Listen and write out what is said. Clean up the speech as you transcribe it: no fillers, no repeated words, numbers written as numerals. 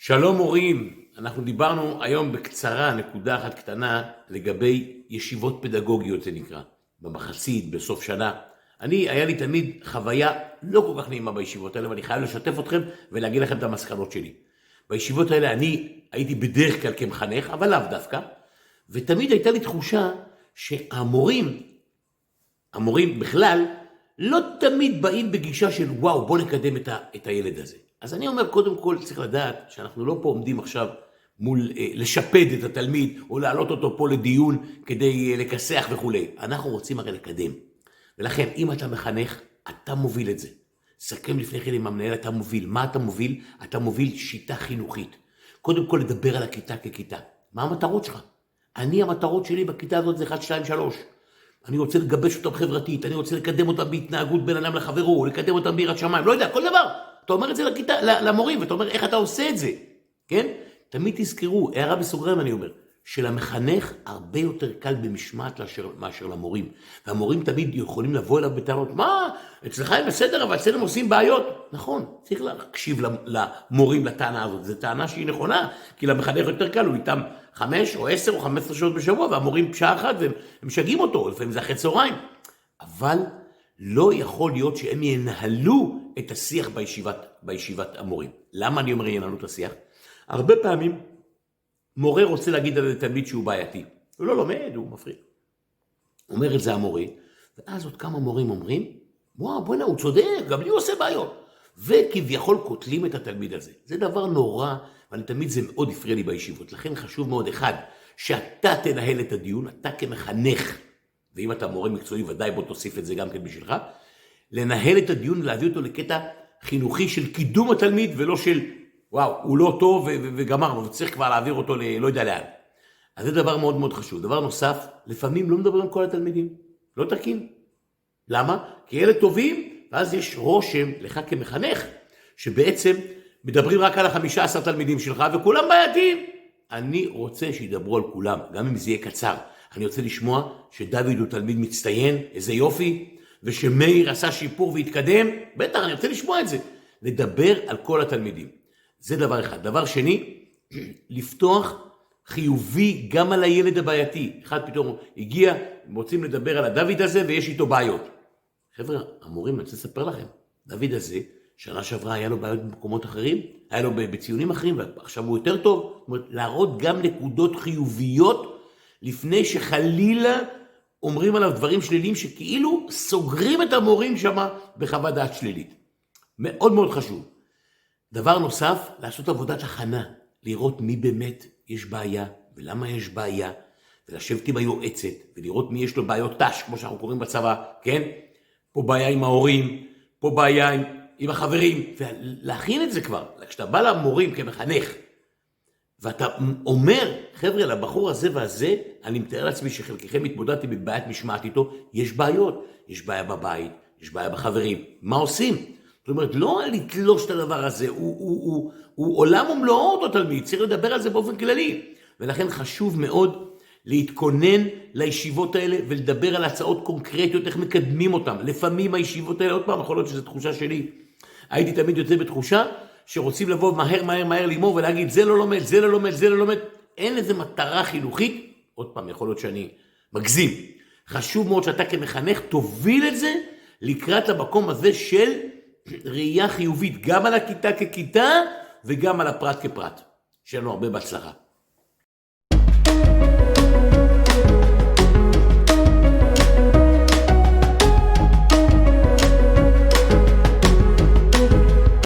שלום מורים, אנחנו דיברנו היום בקצרה, נקודה אחת קטנה, לגבי ישיבות פדגוגיות זה נקרא, במחצית, בסוף שנה. היה לי תמיד חוויה לא כל כך נעימה בישיבות האלה, ואני חייב לשתף אתכם ולהגיד לכם את המסקנות שלי. בישיבות האלה אני הייתי בדרך כלל כמחנך, אבל לאו דווקא, ותמיד הייתה לי תחושה שהמורים בכלל, לא תמיד באים בגישה של וואו, בוא נקדם את הילד הזה. אז אני אומר, קודם כל צריך לדעת שאנחנו לא פה עומדים עכשיו מול לשפד את התלמיד, או להעלות אותו פה לדיון כדי לקסח וכו'. אנחנו רוצים הרי לקדם. ולכן, אם אתה מחנך, אתה מוביל את זה. סכם לפני כן עם המנהל, אתה מוביל. מה אתה מוביל? אתה מוביל שיטה חינוכית. קודם כל לדבר על הכיתה ככיתה. מה המטרות שלך? המטרות שלי בכיתה הזאת זה 1, 2, 3. אני רוצה לגבש אותם חברתית, אני רוצה לקדם אותם בהתנהגות בין אדם לחברו, לקדם אותם ביראת שמיים, לא יודע, כל דבר. אתה אומר את זה למורים, ואתה אומר איך אתה עושה את זה, כן? תמיד תזכרו, הערה בסוגריים אני אומר, שלמחנך הרבה יותר קל במשמעת מאשר למורים. והמורים תמיד יכולים לבוא אליו בטענות, מה? אצלך הם בסדר, אבל אצלנו עושים בעיות. נכון, צריך להקשיב למורים לטענה הזאת. זו טענה שהיא נכונה, כי למחנך יותר קל, הוא איתם 5 או 10 או 15 שעות בשבוע, והמורים שעה אחת, והם משגעים אותו, לפעמים זה אחרי צהריים. אבל לא יכול להיות שהם ינהלו את השיח בישיבת המורים. למה אני אומר ינהלו את השיח? הרבה פעמים מורה רוצה להגיד על תלמיד שהוא בעייתי. הוא לא לומד, הוא מפריע. אומר את זה המורה, ואז עוד כמה מורים אומרים, וואו, בוא'נה, הוא צודק, גם לי הוא עושה בעיות. וכביכול קוטלים את התלמיד הזה. זה דבר נורא, ואני תמיד זה מאוד הפריע לי בישיבות. לכן חשוב מאוד, אחד, שאתה תנהל את הדיון, אתה כמחנך, ואם אתה מורה מקצועי, ודאי בוא תוסיף את זה גם כן בשבילך, לנהל את הדיון ולהביא אותו לקטע חינוכי של קידום התלמיד, ולא של, וואו, הוא לא טוב וגמרנו, וצריך כבר להעביר אותו לא יודע לאן. אז זה דבר מאוד מאוד חשוב. דבר נוסף, לפעמים לא מדברים על כל התלמידים, לא תקין. למה? כי אלה טובים, ואז יש רושם לך כמחנך, שבעצם מדברים רק על 15 תלמידים שלך, וכולם בעייתיים. אני רוצה שידברו על כולם, גם אם זה יהיה קצר. אני רוצה לשמוע שדוד הוא תלמיד מצטיין, איזה יופי, ושמאיר עשה שיפור והתקדם, בטח, אני רוצה לשמוע את זה. לדבר על כל התלמידים. זה דבר אחד. דבר שני, לפתוח חיובי גם על הילד הבעייתי. אחד פתאום הגיע, רוצים לדבר על הדוד הזה ויש איתו בעיות. חבר'ה, המורים, אני רוצה לספר לכם, דוד הזה, שנה שעברה היה לו בעיות במקומות אחרים, היה לו בציונים אחרים, ועכשיו הוא יותר טוב. זאת אומרת, להראות גם נקודות חיוביות, לפני שחלילה אומרים עליו דברים שליליים, שכאילו סוגרים את המורים שם בחוות דעת שלילית. מאוד מאוד חשוב. דבר נוסף, לעשות עבודת הכנה, לראות מי באמת יש בעיה, ולמה יש בעיה, ולשבת עם היועצת, ולראות מי יש לו בעיות תש, כמו שאנחנו קוראים בצבא, כן? פה בעיה עם ההורים, פה בעיה עם החברים, ולהכין את זה כבר. כשאתה בא למורים כמחנך, ואתה אומר, חבר'ה, לבחור הזה והזה, אני מתאר לעצמי שחלקכם התמודדתי בבעיית משמעת איתו, יש בעיות, יש בעיה בבית, יש בעיה בחברים, מה עושים? זאת אומרת, לא לתלוש את הדבר הזה, הוא עולם ומלואו אותו תלמיד, צריך לדבר על זה באופן כללי, ולכן חשוב מאוד להתכונן לישיבות האלה, ולדבר על הצעות קונקרטיות, איך מקדמים אותם. לפעמים הישיבות האלה, עוד פעם, יכול להיות שזו תחושה שלי, הייתי תמיד יוצא בתחושה, שרוצים לבוא מהר לימור ולהגיד, זה לא לומד, זה לא לומד, זה לא לומד. אין איזה מטרה חינוכית, עוד פעם, יכול להיות שאני מגזים. חשוב מאוד שאתה כמחנך תוביל את זה לקראת המקום הזה של ראייה חיובית, גם על הכיתה ככיתה וגם על הפרט כפרט. שיהיה לנו הרבה בהצלחה.